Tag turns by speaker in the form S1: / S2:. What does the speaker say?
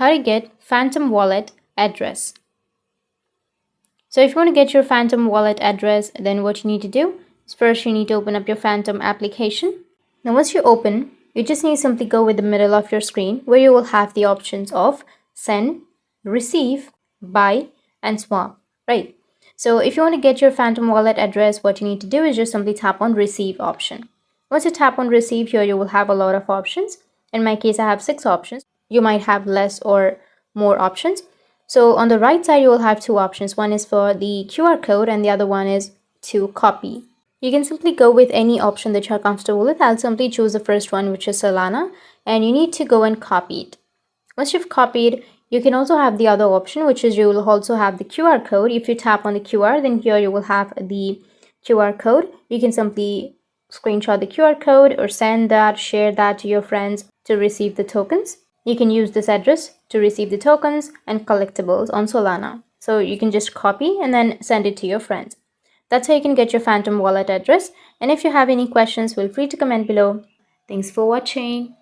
S1: how to get Phantom Wallet address. So if you want to get your Phantom Wallet address, then what you need to do is first you need to open up your Phantom application. Now once you open, you just need to simply go with the middle of your screen where you will have the options of send, receive, buy, and swap, right? So if you want to get your Phantom Wallet address, what you need to do is just simply tap on receive option. Once you tap on receive here, you will have a lot of options. In my case, I have 6 options. You might have less or more options. So on the right side, you will have 2 options. One is for the QR code and the other one is to copy. You can simply go with any option that you're comfortable with. I'll simply choose the first one, which is Solana, and you need to go and copy it. Once you've copied, you can also have the other option, which is you will also have the QR code. If you tap on the QR, then here you will have the QR code. You can simply screenshot the QR code or send that, share that to your friends to receive the tokens. You can use this address to receive the tokens and collectibles on Solana. So you can just copy and then send it to your friends. That's how you can get your Phantom Wallet address. And if you have any questions, feel free to comment below. Thanks for watching.